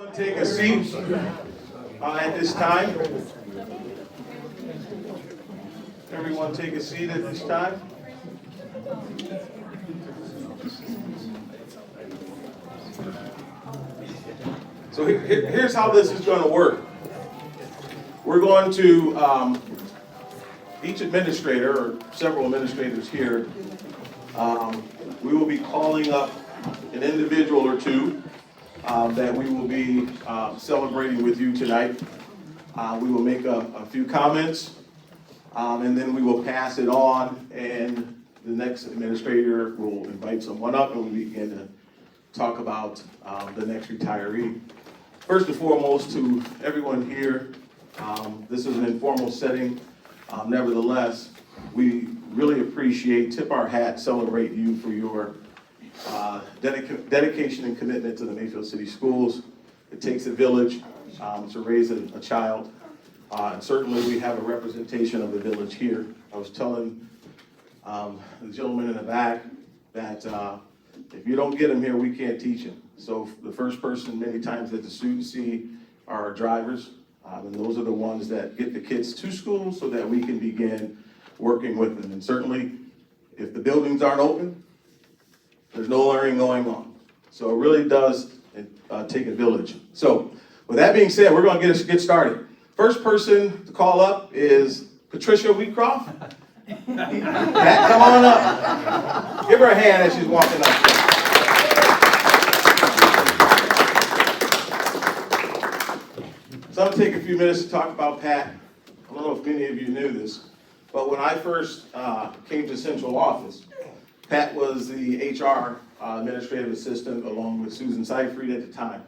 Everyone take a seat at this time. Everyone take a seat at this time. So here's how this is going to work. We're going to, each administrator, or several administrators here, we will be calling up an individual or two that we will be celebrating with you tonight. We will make a few comments, and then we will pass it on, and the next administrator will invite someone up, and we begin to talk about the next retiree. First and foremost, to everyone here, this is an informal setting. Nevertheless, we really appreciate, tip our hat, celebrate you for your dedication and commitment to the Mayfield City Schools. It takes a village to raise a child, and certainly we have a representation of the village here. I was telling the gentleman in the back that if you don't get him here, we can't teach him. So the first person many times that the students see are our drivers, and those are the ones that get the kids to school so that we can begin working with them. And certainly, if the buildings aren't open, there's no learning going on. So it really does take a village. So with that being said, we're going to get started. First person to call up is Patricia Wheatcroft. Pat, come on up. Give her a hand as she's walking up. So I'm going to take a few minutes to talk about Pat. I don't know if many of you knew this, but when I first came to central office, Pat was the HR administrative assistant along with Susan Seifert at the time.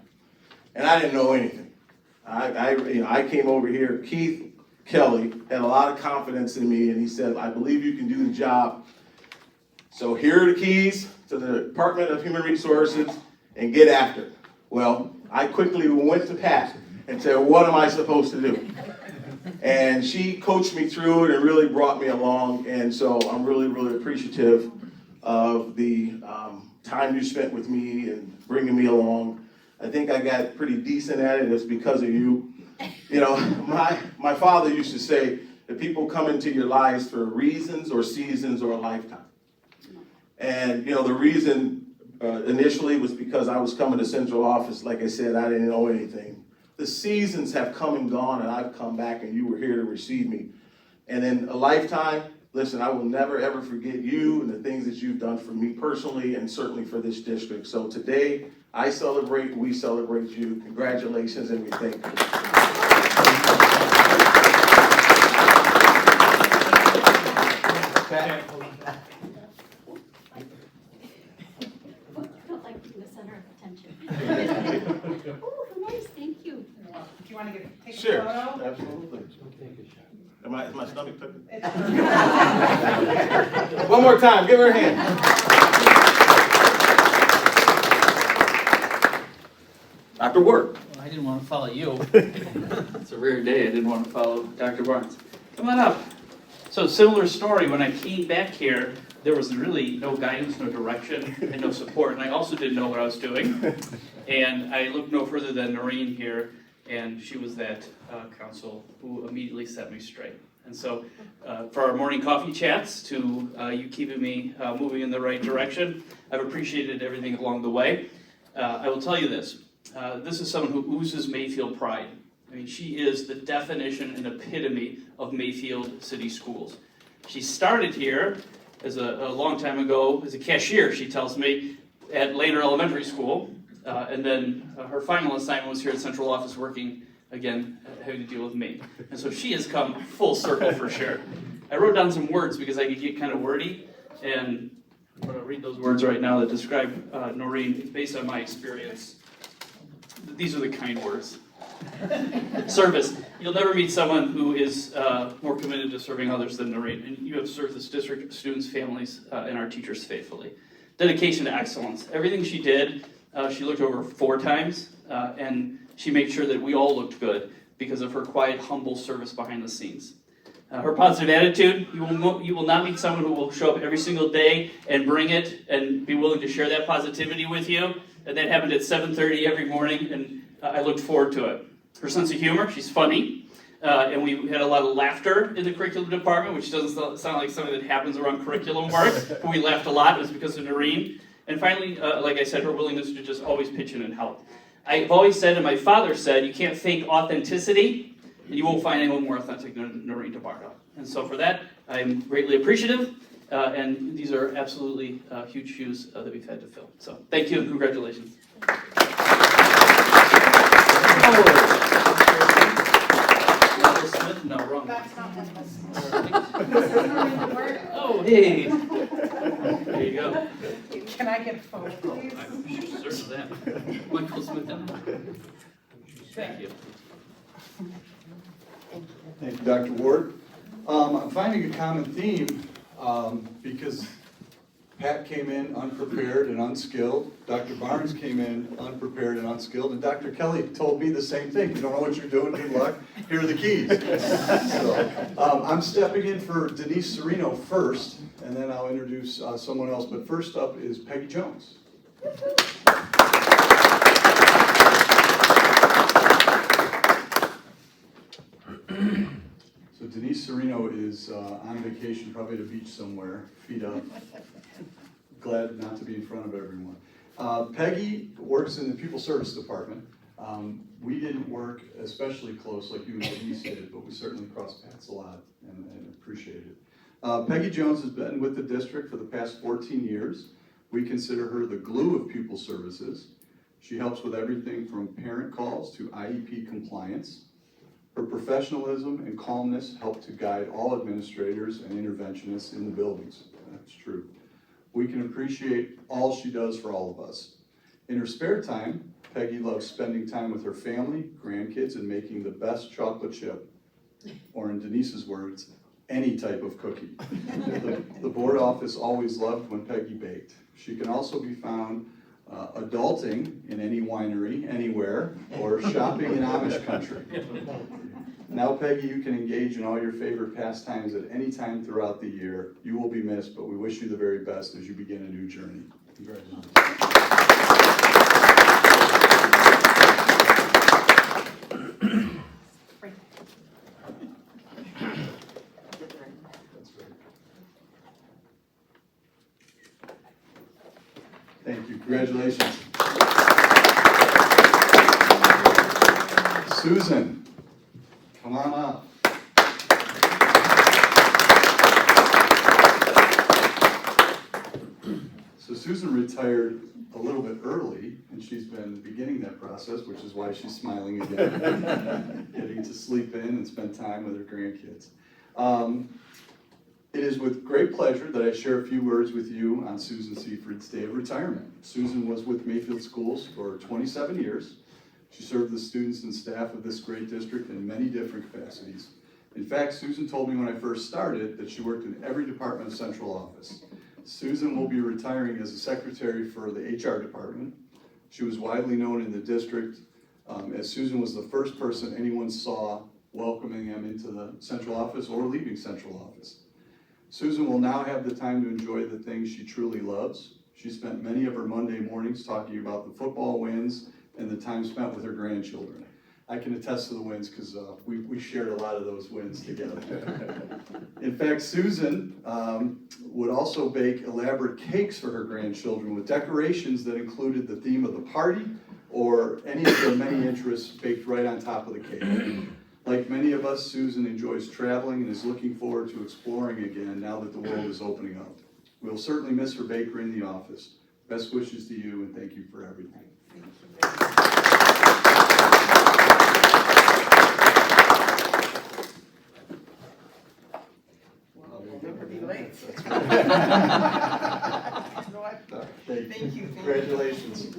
And I didn't know anything. I came over here. Keith Kelly had a lot of confidence in me, and he said, I believe you can do the job. So here are the keys to the Department of Human Resources, and get after it. Well, I quickly went to Pat and said, what am I supposed to do? And she coached me through it and really brought me along. And so I'm really, really appreciative of the time you spent with me and bringing me along. I think I got pretty decent at it. It's because of you. You know, my father used to say that people come into your lives for reasons or seasons or a lifetime. And, you know, the reason initially was because I was coming to central office. Like I said, I didn't know anything. The seasons have come and gone, and I've come back, and you were here to receive me. And in a lifetime, listen, I will never, ever forget you and the things that you've done for me personally and certainly for this district. So today, I celebrate, we celebrate you. Congratulations, and we thank you. Do you want to take Sure, a photo? absolutely. Is my stomach cooking? One more time, give her a hand. Dr. Work. Well, I didn't want to follow you. It's a rare day. I didn't want to follow Dr. Barnes. Come on up. So similar story. When I came back here, there was really no guidance, no direction, and no support. And I also didn't know what I was doing. And I looked no further than Irene here, and she was that counsel who immediately set me straight. And so for our morning coffee chats, to you keeping me moving in the right direction, I've appreciated everything along the way. I will tell you this. This is someone who oozes Mayfield pride. I mean, she is the definition and epitome of Mayfield City Schools. She started here as a long time ago as a cashier, she tells me, at Laner Elementary School. And then her final assignment was here at central office working, again, having to deal with me. And so she has come full circle for sure. I wrote down some words because I could get kind of wordy, and I'm going to read those words right now that describe Noreen based on my experience. These are the kind words. Service. You'll never meet someone who is more committed to serving others than Noreen, and you have served this district, students, families, and our teachers faithfully. Dedication to excellence. Everything she did, she looked over 4 times, and she made sure that we all looked good because of her quiet, humble service behind the scenes. Her positive attitude, you will not meet someone who will show up every single day and bring it and be willing to share that positivity with you. And that happened at 7:30 every morning, and I looked forward to it. Her sense of humor, she's funny, and we had a lot of laughter in the curriculum department, which doesn't sound like something that happens around curriculum work, but we laughed a lot. It was because of Irene. And finally, like I said, her willingness to just always pitch in and help. I've always said, and my father said, you can't fake authenticity, and you won't find anyone more authentic than Irene DeBardo. And so for that, I'm greatly appreciative, and these are absolutely huge shoes that we've had to fill. So thank you and congratulations. Smith? No, wrong. That's not what this Oh, hey. There you go. is. Can I get a photo, please? I'm certain of that. Michael Smith. Thank you. Thank you, Dr. Ward. I'm finding a common theme because Pat came in unprepared and unskilled, Dr. Barnes came in unprepared and unskilled, and Dr. Kelly told me the same thing. You don't know what you're doing, good luck, here are the keys. So, I'm stepping in for Denise Serino first, and then I'll introduce someone else, but first up is Peggy Jones. So Denise Serino is on vacation, probably at a beach somewhere, feet up. Glad not to be in front of everyone. Peggy works in the People Service Department. We didn't work especially close like you and Denise did, but we certainly crossed paths a lot and appreciate it. Peggy Jones has been with the district for the past 14 years. We consider her the glue of People Services. She helps with everything from parent calls to IEP compliance. Her professionalism and calmness help to guide all administrators and interventionists in the buildings. That's true. We can appreciate all she does for all of us. In her spare time, Peggy loves spending time with her family, grandkids, and making the best chocolate chip, or in Denise's words, any type of cookie. The board office always loved when Peggy baked. She can also be found adulting in any winery, anywhere, or shopping in Amish country. Now, Peggy, you can engage in all your favorite pastimes at any time throughout the year. You will be missed, but we wish you the very best as you begin a new journey. Congratulations. Thank you. Congratulations. Susan, come on up. So Susan retired a little bit early, and she's been beginning that process, which is why she's smiling again, getting to sleep in and spend time with her grandkids. It is with great pleasure that I share a few words with you on Susan Seifert's day of retirement. Susan was with Mayfield Schools for 27 years. She served the students and staff of this great district in many different capacities. In fact, Susan told me when I first started that she worked in every department of central office. Susan will be retiring as a secretary for the HR department. She was widely known in the district as Susan was the first person anyone saw welcoming them into the central office or leaving central office. Susan will now have the time to enjoy the things she truly loves. She spent many of her Monday mornings talking about the football wins and the time spent with her grandchildren. I can attest to the wins because we shared a lot of those wins together. In fact, Susan would also bake elaborate cakes for her grandchildren with decorations that included the theme of the party or any of their many interests baked right on top of the cake. Like many of us, Susan enjoys traveling and is looking forward to exploring again now that the world is opening up. We'll certainly miss her bakery in the office. Best wishes to you and thank you for everything. We'll never be late. Thank you. Thank you. Congratulations.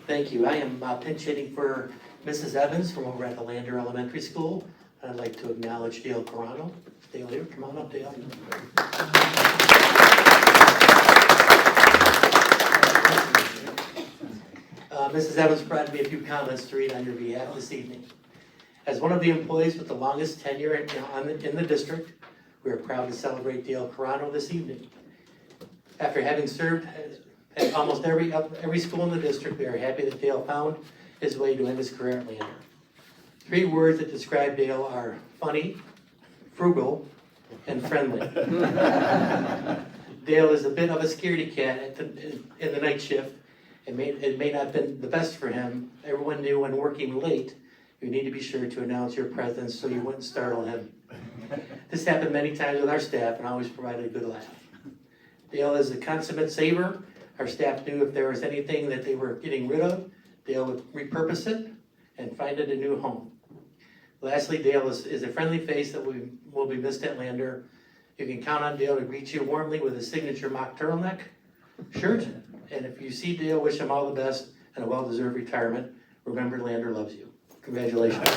Thank you. I am pinch hitting for Mrs. Evans from over at the Lander Elementary School. I'd like to acknowledge Dale Carano. Dale here, come on up, Dale. Mrs. Evans provided me a few comments to read on your behalf this evening. As one of the employees with the longest tenure in the district, we are proud to celebrate Dale Carano this evening. After having served at almost every school in the district, we are happy that Dale found his way to end his career at Lander. 3 words that describe Dale are funny, frugal, and friendly. Dale is a bit of a scaredy cat in the night shift. It may not have been the best for him. Everyone knew when working late, you need to be sure to announce your presence so you wouldn't startle him. This happened many times with our staff and always provided a good laugh. Dale is a consummate saver. Our staff knew if there was anything that they were getting rid of, Dale would repurpose it and find it a new home. Lastly, Dale is a friendly face that will be missed at Lander. You can count on Dale to greet you warmly with his signature mock turtleneck shirt. And if you see Dale, wish him all the best and a well-deserved retirement. Remember, Lander loves you. Congratulations.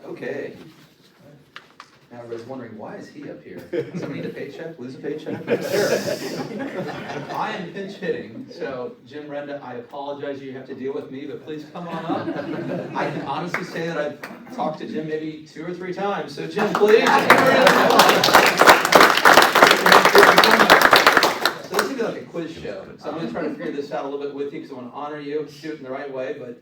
Okay. Now everybody's wondering, why is he up here? Somebody need a paycheck? Lose a paycheck? Sure. I am pinch hitting, so Jim Renda, I apologize you have to deal with me, but please come on up. I can honestly say that I've talked to Jim maybe 2 or 3 times, so Jim, please. So this is gonna be like a quiz show, so I'm gonna try to figure this out a little bit with you because I want to honor you, do it in the right way, but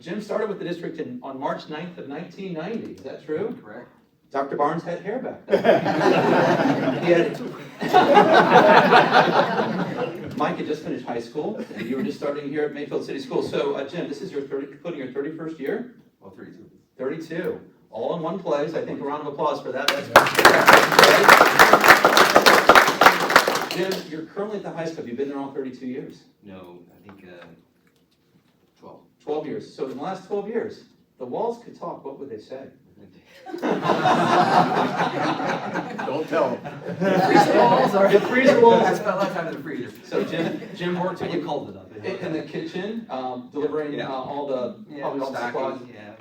Jim started with the district on March 9th of 1990, is that true? Correct. Dr. Barnes had hair back then. He had... Mike had just finished high school, and you were just starting here at Mayfield City School. So, Jim, this is your 31st year? Well, 32. 32. All in one place. I think a round of applause for that. That's Jim, you're currently at the high school. Have you been there all 32 years? No, I think 12. 12 years. So in the last 12 years, the walls could talk. What would they say? Don't tell them. Freezer walls are. The freezer walls. I spent a lot of time in the freezer. So Jim worked You called it up. in the kitchen, delivering all the probably all the supplies. Yeah.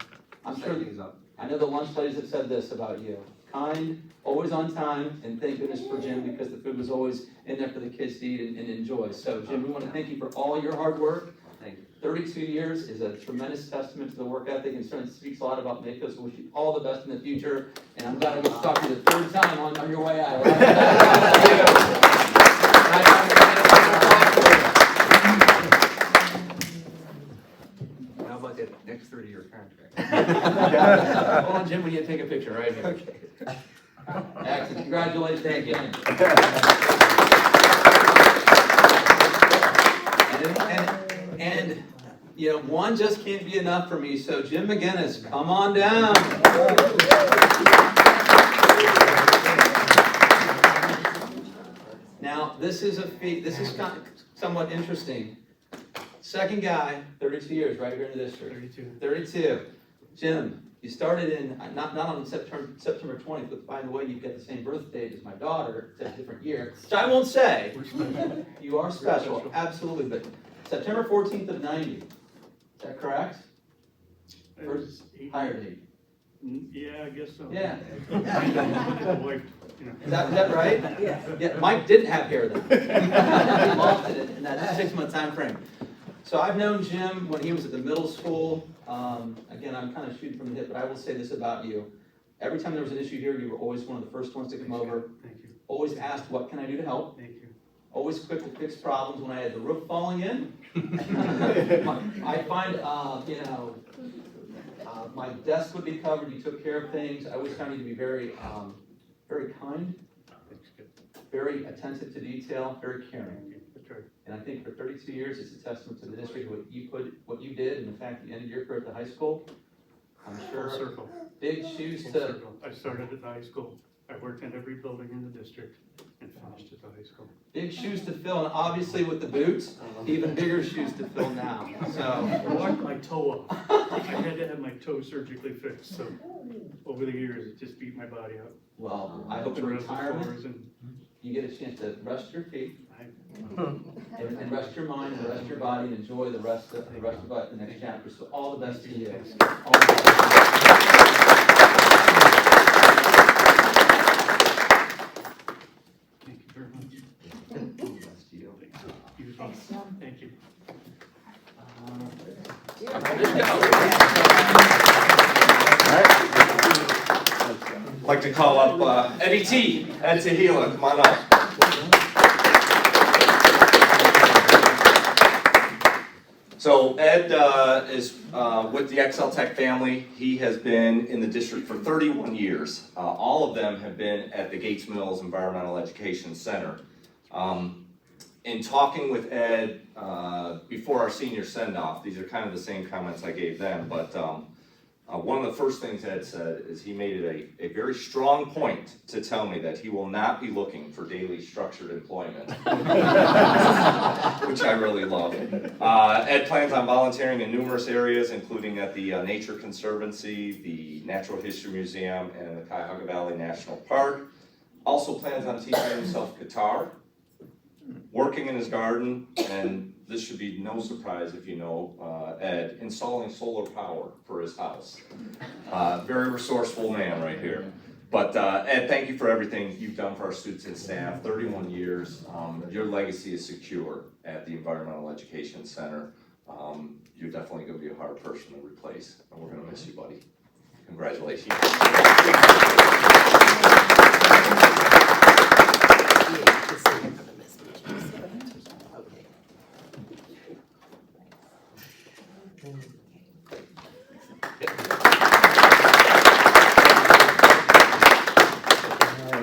I'm sure. Stacking things up. I know the lunch ladies have said this about you: kind, always on time, and thank goodness for Jim because the food was always in there for the kids to eat and enjoy. So Jim, we want to thank you for all your hard work. Thank you. 32 years is a tremendous testament to the work ethic and certainly speaks a lot about Mayfield, so wish you all the best in the future. And I'm glad I get to talk to you the 3rd time on your way out. How about that next 30-year contract? Hold on, Jim, we need to take a picture right here. Okay. Excellent, congratulations again. And you know, one just can't be enough for me, so Jim McGinnis, come on down. Now, this is a feat, this is kind of somewhat interesting. Second guy, 32 years, right here in the district. 32. Jim, you started in, not on September 20th, but by the way, you've got the same birth date as my daughter, it's a different year, which I won't say. You are special, absolutely, but September 14th of 90, is that correct? First higher date. Yeah, I guess so. Yeah. Wife, Is that right? Yeah, Mike didn't have hair then. He lost it in that 6-month time frame. So I've known Jim when he was at the middle school. Again, I'm kind of shooting from the hip, but I will say this about you. Every time there was an issue here, you were always one of the first ones to come over. Thank you. Always asked, what can I do to help? Thank you. Always quick to fix problems when I had the roof falling in. I find, my desk would be covered, you took care of things. I always found you to be very, very kind, That's good. very attentive to detail, very caring. That's right. And I think for 32 years, it's a testament to the district, what you did, and the fact that you ended your career at the high school. I'm Full sure circle. big shoes Full to, circle. I started at the high school. I worked in every building in the district and finished at the high school. big shoes to fill, and obviously with the boots, even bigger shoes to fill now. So, I walked my toe off. I had to have my toe surgically fixed, so over the years, it just beat my body up. well, I hope in retirement, you get a chance to rest your feet, and rest your mind, and rest your body, and enjoy the rest of the next chapter. So all the best to you. All the best. I'd like to call up Eddie T. Ed Tahila, come on up. So Ed is with the Excel Tech family. He has been in the district for 31 years. All of them have been at the Gates Mills Environmental Education Center. In talking with Ed before our senior send-off, these are kind of the same comments I gave them, but one of the first things Ed said is he made it a very strong point to tell me that he will not be looking for daily structured employment, which I really love. Ed plans on volunteering in numerous areas, including at the Nature Conservancy, the Natural History Museum, and the Cuyahoga Valley National Park. Also plans on teaching himself guitar, working in his garden, and this should be no surprise if you know Ed, installing solar power for his house. Very resourceful man right here. But Ed, thank you for everything you've done for our students and staff. 31 years. Your legacy is secure at the Environmental Education Center. You're definitely going to be a hard person to replace, and we're going to miss you, buddy. Congratulations.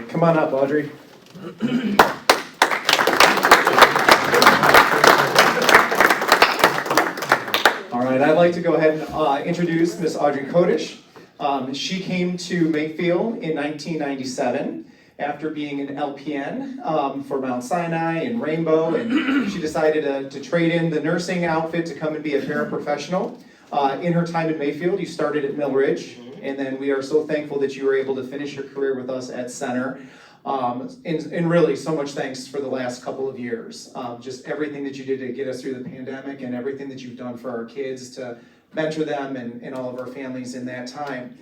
Come on up, Audrey. All right, I'd like to go ahead and introduce Miss Audrey Kodish. She came to Mayfield in 1997 after being an LPN for Mount Sinai and Rainbow, and she decided to trade in the nursing outfit to come and be a paraprofessional. In her time in Mayfield, you started at Mill Ridge, and then we are so thankful that you were able to finish your career with us at Center. And really, so much thanks for the last couple of years. Just everything that you did to get us through the pandemic and everything that you've done for our kids to mentor them and all of our families in that time.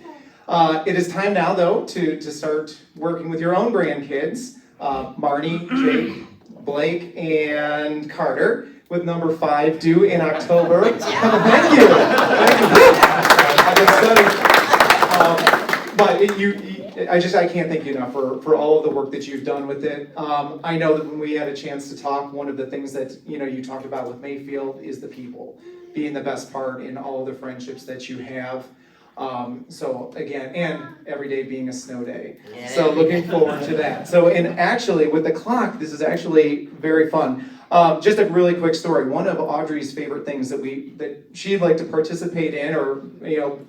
It is time now, though, to start working with your own grandkids, Marnie, Jake, Blake, and Carter, with number 5 due in October. Thank you. I've been studying. But I can't thank you enough for all of the work that you've done with it. I know that when we had a chance to talk, one of the things that you talked about with Mayfield is the people being the best part in all of the friendships that you have. So again, and every day being a snow day. Yeah. So looking forward to that. So, and actually with the clock, this is actually very fun. Just a really quick story. One of Audrey's favorite things that she'd like to participate in, or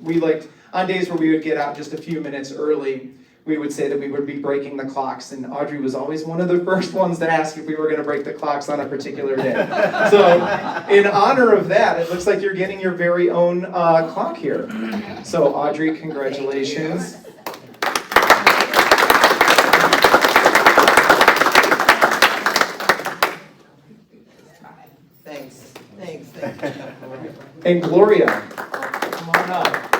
we liked on days where we would get out just a few minutes early, we would say that we would be breaking the clocks, and Audrey was always one of the first ones to ask if we were going to break the clocks on a particular day. So in honor of that, it looks like you're getting your very own clock here. So Audrey, congratulations. Thanks. And Gloria, come on up.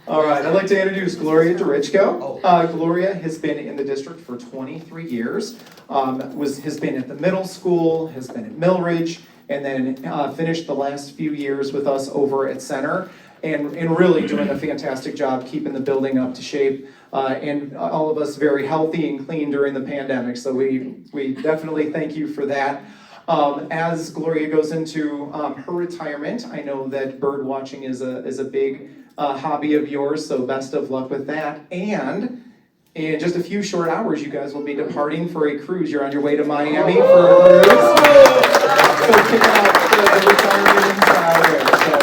All right, I'd like to introduce Gloria Derichko. Gloria has been in the district for 23 years, has been at the middle school, has been at Mill Ridge, and then finished the last few years with us over at Center, and really doing a fantastic job keeping the building up to shape, and all of us very healthy and clean during the pandemic, so we definitely thank you for that. As Gloria goes into her retirement, I know that bird watching is a big hobby of yours, so best of luck with that. And in just a few short hours, you guys will be departing for a cruise. You're on your way to Miami for a cruise. So kick out the retirement there. So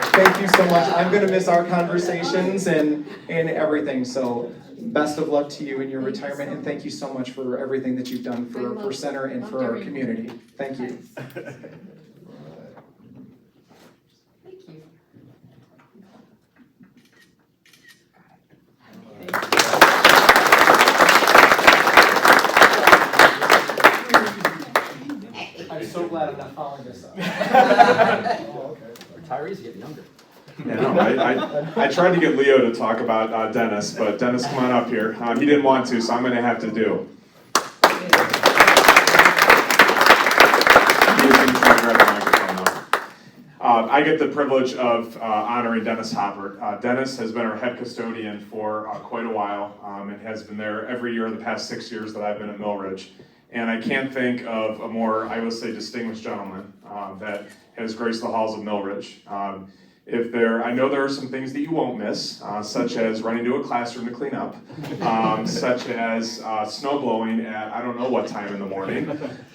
thank you so much. I'm going to miss our conversations and everything. So best of luck to you in your retirement, and thank you so much for everything that you've done for Center and for our community. Thank you. I'm so glad I'm not following this up. Retirees are getting younger. I tried to get Leo to talk about Dennis, but Dennis, come on up here. He didn't want to, so I'm going to have to do. I get the privilege of honoring Dennis Hopper. Dennis has been our head custodian for quite a while and has been there every year in the past 6 years that I've been at Millridge. And I can't think of a more, I would say, distinguished gentleman that has graced the halls of Millridge. I know there are some things that you won't miss, such as running to a classroom to clean up, such as snow blowing at I don't know what time in the morning.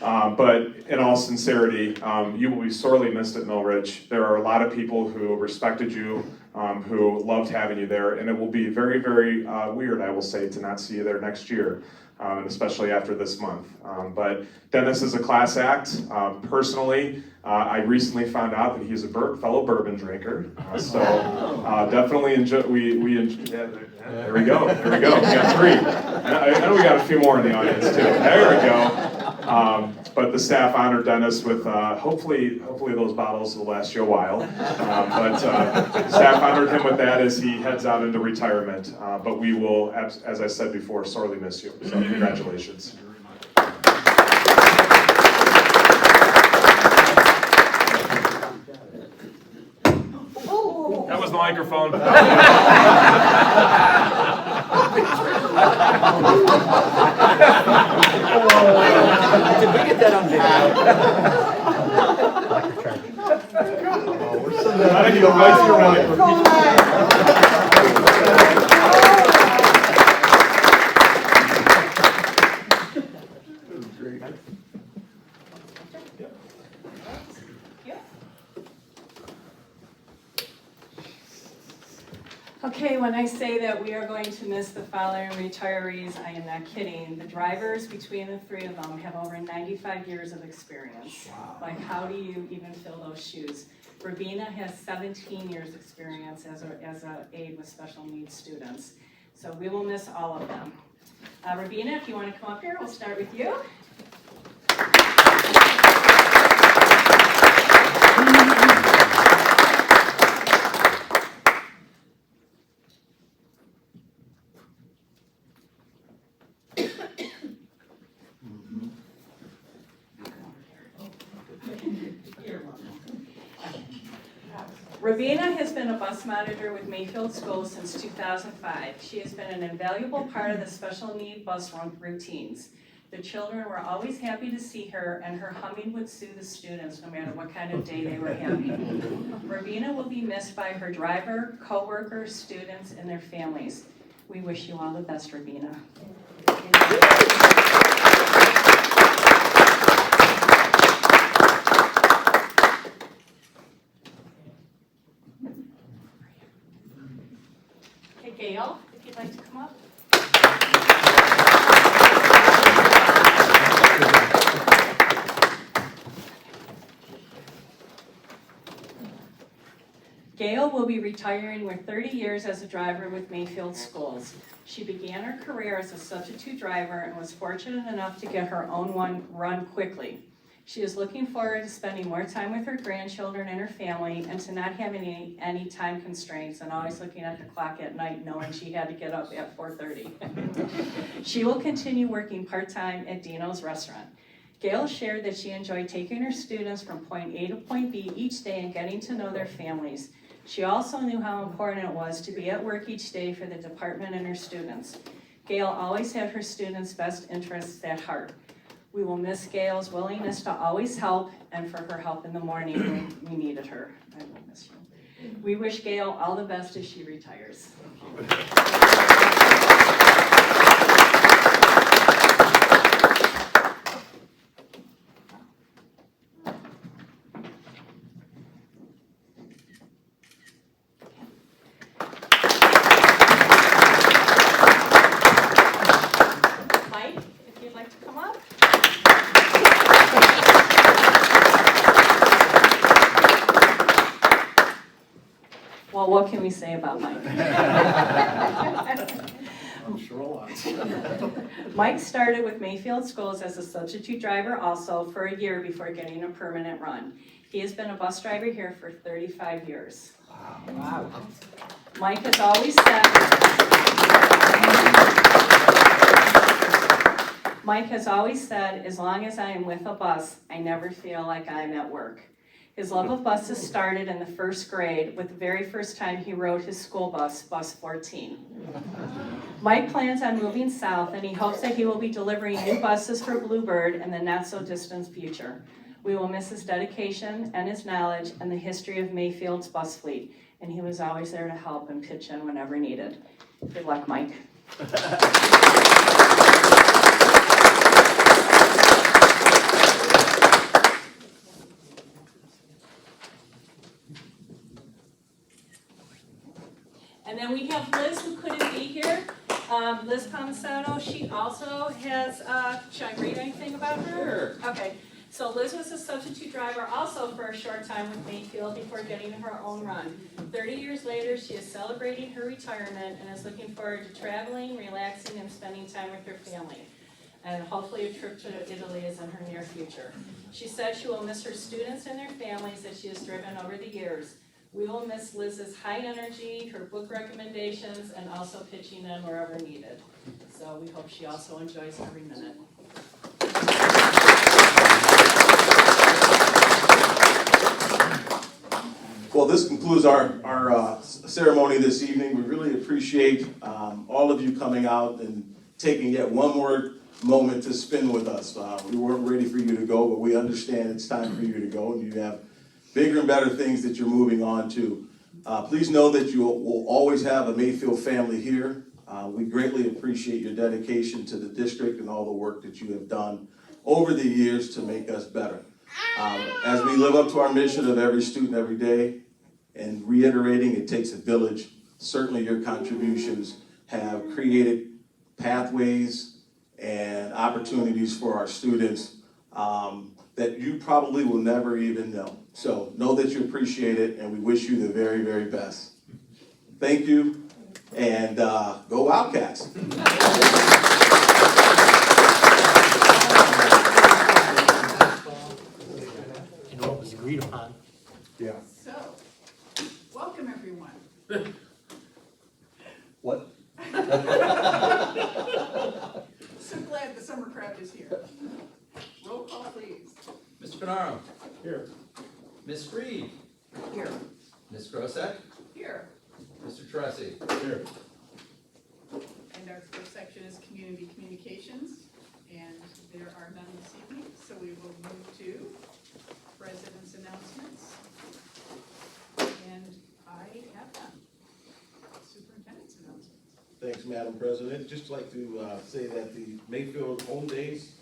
But in all sincerity, you will be sorely missed at Millridge. There are a lot of people who respected you, who loved having you there, and it will be very, very weird, I will say, to not see you there next year. And especially after this month. But Dennis is a class act. Personally, I recently found out that he's a fellow bourbon drinker. So definitely enjoy. There we go. There we go. We got 3. I know we got a few more in the audience too. There we go. But the staff honored Dennis with hopefully those bottles will last you a while. But staff honored him with that as he heads out into retirement. But we will, as I said before, sorely miss you. So congratulations. That was the microphone. Did we get that on video? I think you'll might see around. Okay, when I say that we are going to miss the following retirees, I am not kidding. The drivers, between the 3 of them, have over 95 years of experience. Wow. Like, how do you even fill those shoes? Rabina has 17 years experience as an aide with special needs students. So we will miss all of them. Rabina, if you want to come up here, we'll start with you. Rabina has been a bus monitor with Mayfield Schools since 2005. She has been an invaluable part of the special need bus routines. The children were always happy to see her, and her humming would soothe the students no matter what kind of day they were having. Rabina will be missed by her driver, co-workers, students, and their families. We wish you all the best, Rabina. Gail, if you'd like to come up. Gail will be retiring with 30 years as a driver with Mayfield Schools. She began her career as a substitute driver and was fortunate enough to get her own one run quickly. She is looking forward to spending more time with her grandchildren and her family and to not having any time constraints and always looking at the clock at night knowing she had to get up at 4:30. She will continue working part-time at Dino's restaurant. Gail shared that she enjoyed taking her students from point A to point B each day and getting to know their families. She also knew how important it was to be at work each day for the department and her students. Gail always had her students' best interests at heart. We will miss Gail's willingness to always help and for her help in the morning when we needed her. I will miss you. We wish Gail all the best as she retires. Mike, if you'd like to come up. Well, what can we say about Mike? I'm sure a lot. Mike started with Mayfield Schools as a substitute driver also for a year before getting a permanent run. He has been a bus driver here for 35 years. Wow. Mike has always said, as long as I am with a bus, I never feel like I'm at work. His love of buses started in the first grade with the very first time he rode his school bus, Bus 14. Mike plans on moving south, and he hopes that he will be delivering new buses for Bluebird in the not-so-distant future. We will miss his dedication and his knowledge and the history of Mayfield's bus fleet, and he was always there to help and pitch in whenever needed. Good luck, Mike. And then we have Liz, who couldn't be here. Liz Palmisano, she also has, should I read anything about her? Sure. Okay, so Liz was a substitute driver also for a short time with Mayfield before getting her own run. 30 years later, she is celebrating her retirement and is looking forward to traveling, relaxing, and spending time with her family. And hopefully a trip to Italy is in her near future. She said she will miss her students and their families that she has driven over the years. We will miss Liz's high energy, her book recommendations, and also pitching in wherever needed. So we hope she also enjoys every minute. Well, this concludes our ceremony this evening. We really appreciate all of you coming out and taking yet one more moment to spend with us. We weren't ready for you to go, but we understand it's time for you to go, and you have bigger and better things that you're moving on to. Please know that you will always have a Mayfield family here. We greatly appreciate your dedication to the district and all the work that you have done over the years to make us better. As we live up to our mission of every student, every day, and reiterating it takes a village, certainly your contributions have created pathways and opportunities for our students that you probably will never even know. So know that you appreciate it, and we wish you the very, very best. Thank you, and go Wildcats. And what was agreed upon. Yeah. So, welcome everyone. What? So glad the summer crowd is here. Roll call, please. Mr. Finaro. Here. Ms. Reed. Here. Ms. Grosek. Here. Mr. Tressi. Here. And our first section is community communications, and there are none this evening, so we will move to president's announcements. And I have none. Superintendent's announcements. Thanks, Madam President. Just like to say that the Mayfield Home Days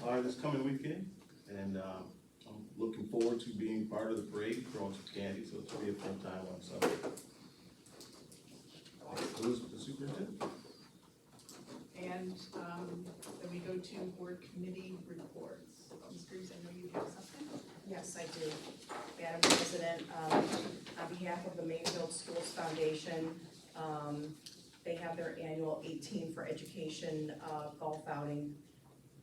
are this coming weekend, and I'm looking forward to being part of the parade, throwing some candy, so it should be a fun time on Sunday. Who's the superintendent? And then we go to board committee reports. Ms. Greaves, I know you have something. Yes, I do. Madam President, on behalf of the Mayfield Schools Foundation, they have their annual 18 for Education golf outing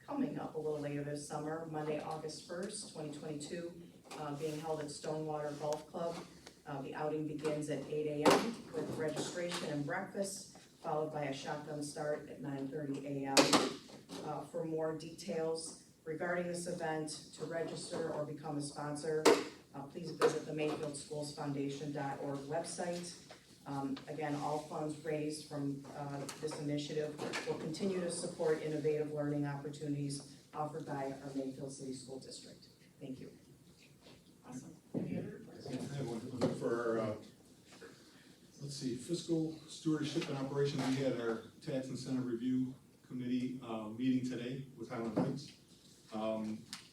coming up a little later this summer, Monday, August 1st, 2022, being held at Stonewater Golf Club. The outing begins at 8 a.m. with registration and breakfast, followed by a shotgun start at 9:30 a.m. For more details regarding this event, to register or become a sponsor, please visit the MayfieldSchoolsFoundation.org website. Again, all funds raised from this initiative will continue to support innovative learning opportunities offered by our Mayfield City School District. Thank you. Awesome. Any other reports? I have one for, let's see, fiscal stewardship and operation. We had our tax incentive review committee meeting today with Highland Heights.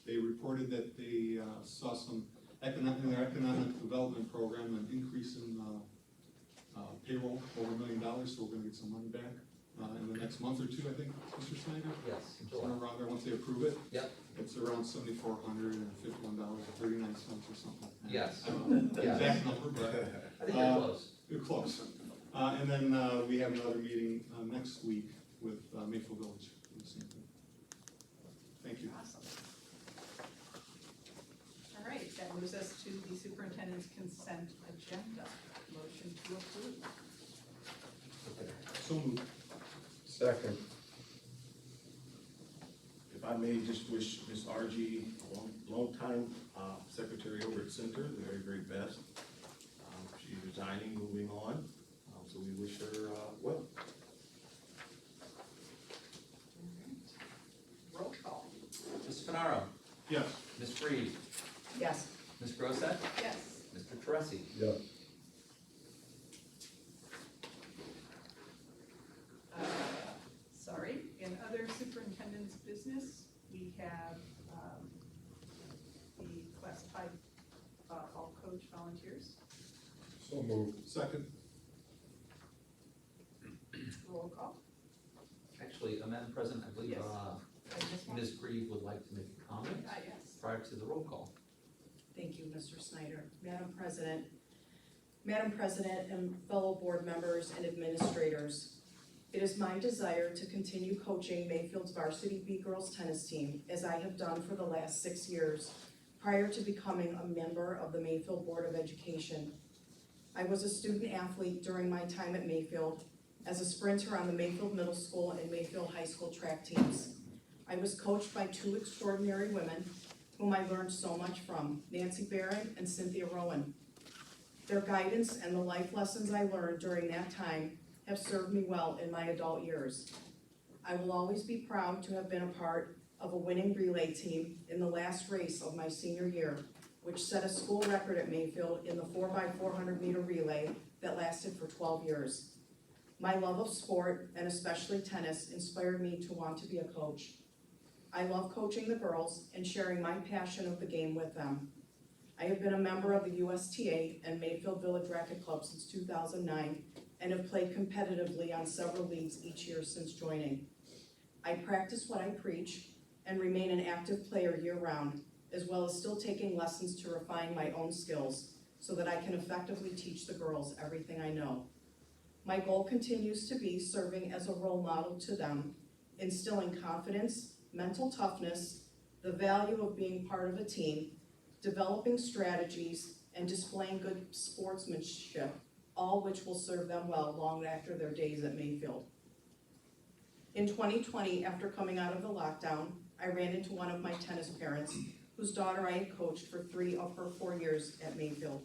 They reported that they saw some in their economic development program, an increase in payroll over $1 million, so we're gonna get some money back in the next month or two, I think, Mr. Snyder? Yes. Somewhere around there, once they approve it. Yep. It's around $7,451.39 or something like that. Yes. I don't know the Yes. exact number, but I think you're close. you're close. And then we have another meeting next week with Mayfield Village for the same thing. Thank you. Awesome. All right, that moves us to the superintendent's consent agenda. to approve. So moved. Second. If I may just wish Ms. RG, a long time secretary over at Center, the very, very best. She's resigning, moving on, so we wish her well. Roll call. Mr. Fenaro, Yes. Ms. Freed, Yes. Ms. Grosset, Yes. Mr. Teresi. Yes. Sorry, in other superintendent's business, we have the classified all coach volunteers. So moved. Second. Roll call. Actually, Madam President, I believe Yes. I just want- Ms. Grieve would like to make a comment Yes. prior to the roll call. Thank you, Mr. Snyder. Madam President and fellow board members and administrators, it is my desire to continue coaching Mayfield's varsity B girls tennis team as I have done for the last 6 years prior to becoming a member of the Mayfield Board of Education. I was a student athlete during my time at Mayfield as a sprinter on the Mayfield Middle School and Mayfield High School track teams. I was coached by 2 extraordinary women whom I learned so much from, Nancy Barron and Cynthia Rowan. Their guidance and the life lessons I learned during that time have served me well in my adult years. I will always be proud to have been a part of a winning relay team in the last race of my senior year, which set a school record at Mayfield in the 4x400 meter relay that lasted for 12 years. My love of sport, and especially tennis, inspired me to want to be a coach. I love coaching the girls and sharing my passion of the game with them. I have been a member of the USTA and Mayfield Village Racquet Club since 2009 and have played competitively on several leagues each year since joining. I practice what I preach and remain an active player year-round, as well as still taking lessons to refine my own skills so that I can effectively teach the girls everything I know. My goal continues to be serving as a role model to them, instilling confidence, mental toughness, the value of being part of a team, developing strategies, and displaying good sportsmanship, all which will serve them well long after their days at Mayfield. In 2020, after coming out of the lockdown, I ran into one of my tennis parents, whose daughter I had coached for 3 of her 4 years at Mayfield.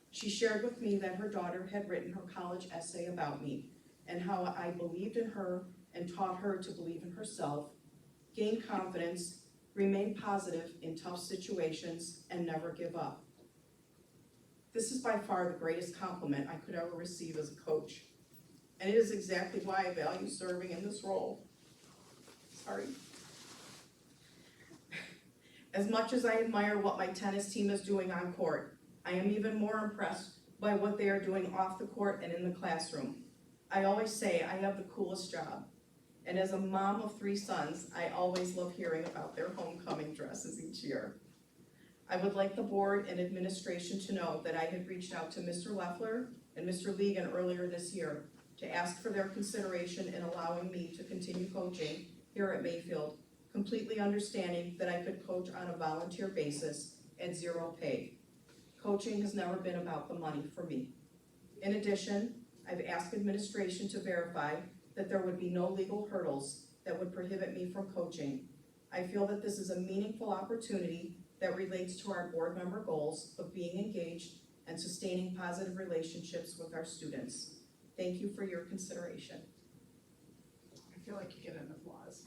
She shared with me that her daughter had written her college essay about me and how I believed in her and taught her to believe in herself, gain confidence, remain positive in tough situations, and never give up. This is by far the greatest compliment I could ever receive as a coach, and it is exactly why I value serving in this role. Sorry. As much as I admire what my tennis team is doing on court, I am even more impressed by what they are doing off the court and in the classroom. I always say I have the coolest job. And as a mom of 3 sons, I always love hearing about their homecoming dresses each year. I would like the board and administration to know that I had reached out to Mr. Leffler and Mr. Legan earlier this year to ask for their consideration in allowing me to continue coaching here at Mayfield, completely understanding that I could coach on a volunteer basis at 0 pay. Coaching has never been about the money for me. In addition, I've asked administration to verify that there would be no legal hurdles that would prohibit me from coaching. I feel that this is a meaningful opportunity that relates to our board member goals of being engaged and sustaining positive relationships with our students. Thank you for your consideration. I feel like you get an applause.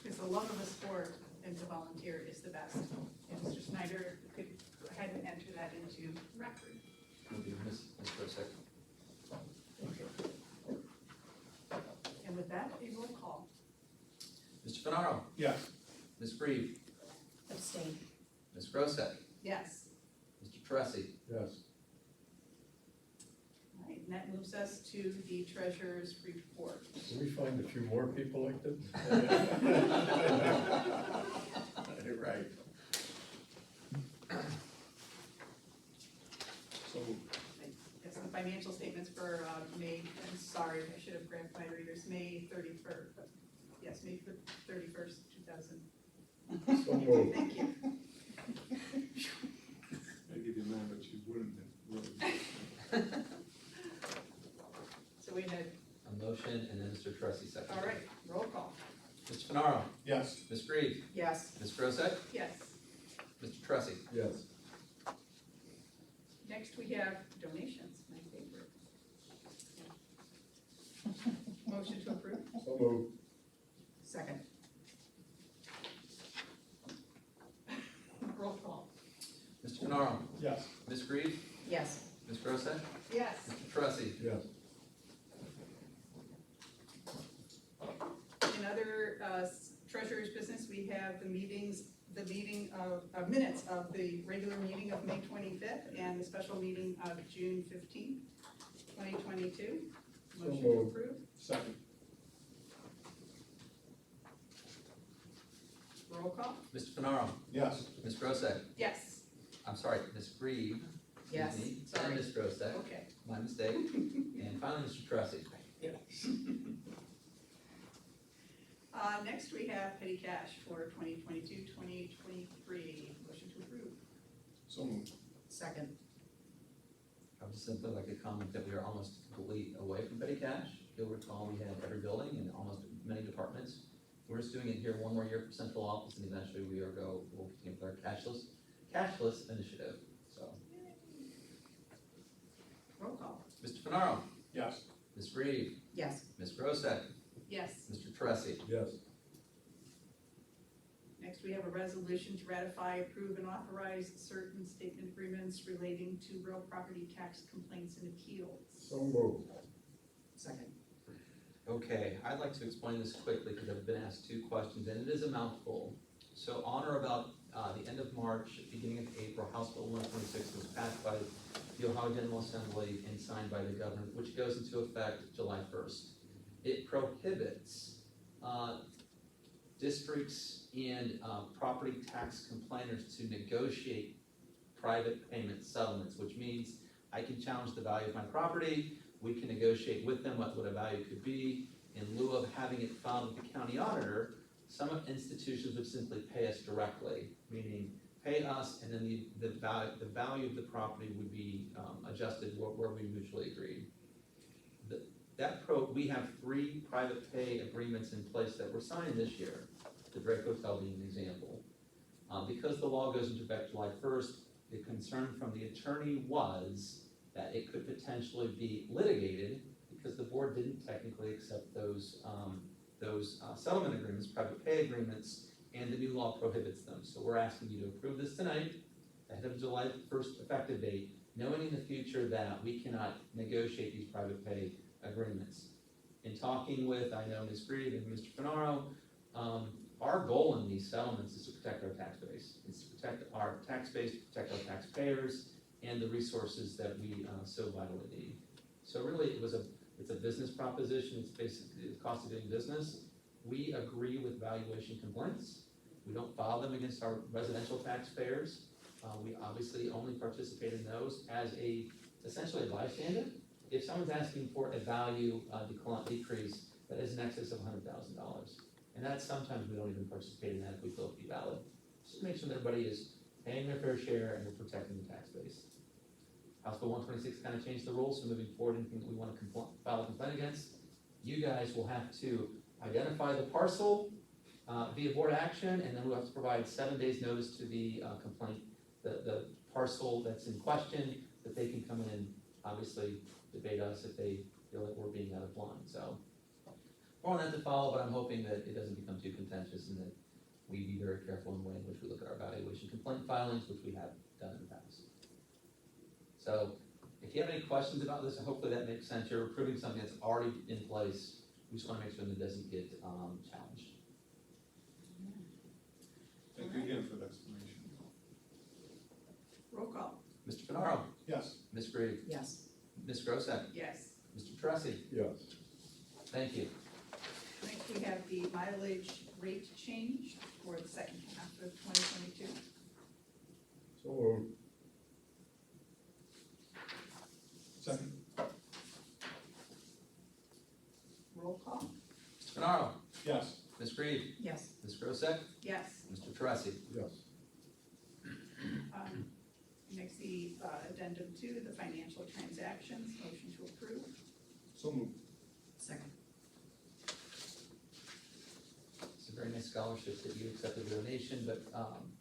Because the love of the sport and to volunteer is the best. And Mr. Snyder could go ahead and enter that into record. Will be Ms. Grosset. And with that, a roll call. Mr. Fenaro, Yes. Ms. Grieve, Abstain. Ms. Grosset, Yes. Mr. Teresi. Yes. All right, and that moves us to the treasurer's report. Can we find a few more people like this? Right. So Yes, the financial statements for May, I'm sorry, I should have grabbed my readers, May 31st. Yes, May 31st, 2000. So moved. Thank you. recommend, but you wouldn't have really. So we had, A motion and then Mr. Tressi second. all right, roll call. Mr. Fenaro, Yes. Ms. Reed, Yes. Ms. Grosek, Yes. Mr. Tressi. Yes. Next, we have donations, my favorite. Motion to approve? So moved. Second. Roll call. Mr. Fenaro, Yes. Ms. Reed, Yes. Ms. Grosek, Yes. Mr. Tressi. Yes. In other treasurer's business, we have the meeting of minutes of the regular meeting of May 25th and the special meeting of June 15th, 2022. Motion to moved. approve? Second. Roll call? Mr. Fenaro, Yes. Ms. Grosek, Yes. I'm sorry, Ms. Reed. Yes. Excuse me, Sorry. and Ms. Grosek, Okay. my mistake. And finally, Mr. Tressi. Next, we have petty cash for 2022, 2023. Motion to approve? So moved. Second. I would just simply like to comment that we are almost completely away from petty cash. You'll recall we had every building and almost many departments. We're just doing it here one more year for central office, and eventually we'll begin with our cashless initiative, so. Roll call? Mr. Fenaro, Yes. Ms. Reed, Yes. Ms. Grosek, Yes. Mr. Tressi. Yes. Next, we have a resolution to ratify, approve, and authorize certain statement agreements relating to real property tax complaints and appeals. So moved. Second. Okay, I'd like to explain this quickly because I've been asked two questions, and it is a mouthful. So on or about the end of March, beginning of April, House Bill 126 was passed by the Ohio General Assembly and signed by the governor, which goes into effect July 1st. It prohibits districts and property tax complainers to negotiate private payment settlements, which means I can challenge the value of my property, we can negotiate with them what a value could be. In lieu of having it filed with the county auditor, some institutions would simply pay us directly, meaning pay us and then the value of the property would be adjusted where we mutually agreed. We have 3 private pay agreements in place that were signed this year, the Drake Hotel being an example. Because the law goes into effect July 1st, the concern from the attorney was that it could potentially be litigated because the board didn't technically accept those settlement agreements, private pay agreements, and the new law prohibits them. So we're asking you to approve this tonight, ahead of July 1st effective date, knowing in the future that we cannot negotiate these private pay agreements. In talking with, I know Ms. Reed and Mr. Fenaro, our goal in these settlements is to protect our tax base. It's to protect our tax base, to protect our taxpayers, and the resources that we so vitally need. So really, it's a business proposition. It's basically the cost of doing business. We agree with valuation complaints. We don't file them against our residential taxpayers. We obviously only participate in those as essentially a bystander. If someone's asking for a value decrease that is in excess of $100,000, and that's sometimes we don't even participate in that if we feel it to be valid. Just to make sure that everybody is paying their fair share and we're protecting the tax base. House Bill 126 kind of changed the rules, so moving forward, anything that we want to file a complaint against, you guys will have to identify the parcel via board action, and then we'll have to provide 7 days notice to the complaint, the parcel that's in question, that they can come in and obviously debate us if they feel like we're being out of line. So more on that to follow, but I'm hoping that it doesn't become too contentious and that we be very careful in the way in which we look at our evaluation complaint filings, which we have done in the past. So if you have any questions about this, hopefully that makes sense. You're approving something that's already in place. We just want to make sure that it doesn't get challenged. Thank you again for the explanation. Roll call? Mr. Fenaro, Yes. Ms. Reed, Yes. Ms. Grosek, Yes. Mr. Tressi. Yes. Thank you. Next, we have the mileage rate change for the second half of 2022. So moved. Second. Roll call? Mr. Fenaro, Yes. Ms. Reed, Yes. Ms. Grosek, Yes. Mr. Tressi. Yes. Next, the financial transactions. Motion to approve. So moved. Second. It's a very nice scholarship that you accepted the donation, but,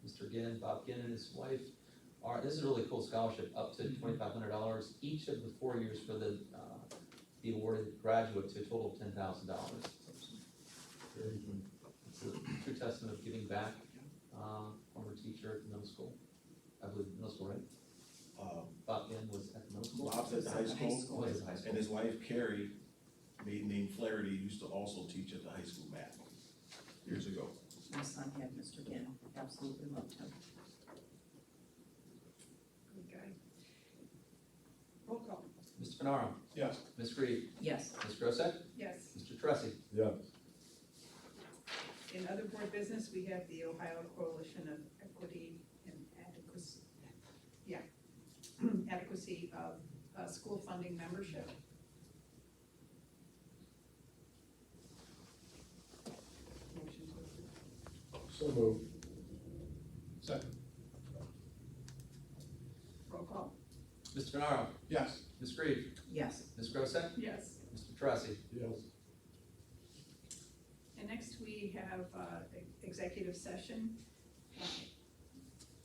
Mr. Ginn, Bob Ginn and his wife this is a really cool scholarship, up to $2,500 each of the 4 years for the awarded graduate to a total of $10,000. It's a true testament of giving back, former teacher at the middle school, I believe middle school, right? Bob Ginn was at the middle school. Bob's at the high school, Was at the high school. and his wife Carrie, maiden name Flaherty, used to also teach at the high school math years ago. My son had Mr. Ginn, absolutely loved him. Good guy. Roll call. Mr. Fenaro, Yes. Ms. Reed, Yes. Ms. Grosset, Yes. Mr. Tressi. Yes. In other board business, we have the Ohio Coalition of Equity and Adequacy of School Funding Membership. Motion to approve. So moved. Second. Roll call. Mr. Fenaro, Yes. Ms. Reed, Yes. Ms. Grosset, Yes. Mr. Tressi. Yes. And next we have executive session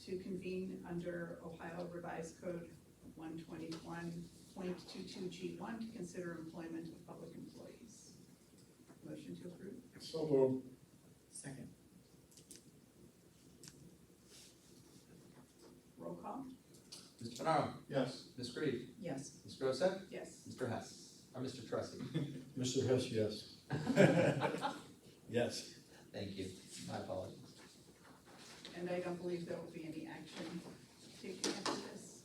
to convene under Ohio Revised Code 121.22G1 to consider employment of public employees. Motion to approve. So moved. Second. Roll call. Mr. Fenaro, Yes. Ms. Reed, Yes. Ms. Grosset, Yes. Mr. Hess, or Mr. Tressi. Mr. Hess, yes. Yes. Thank you, my apologies. And I don't believe there will be any action taken after this.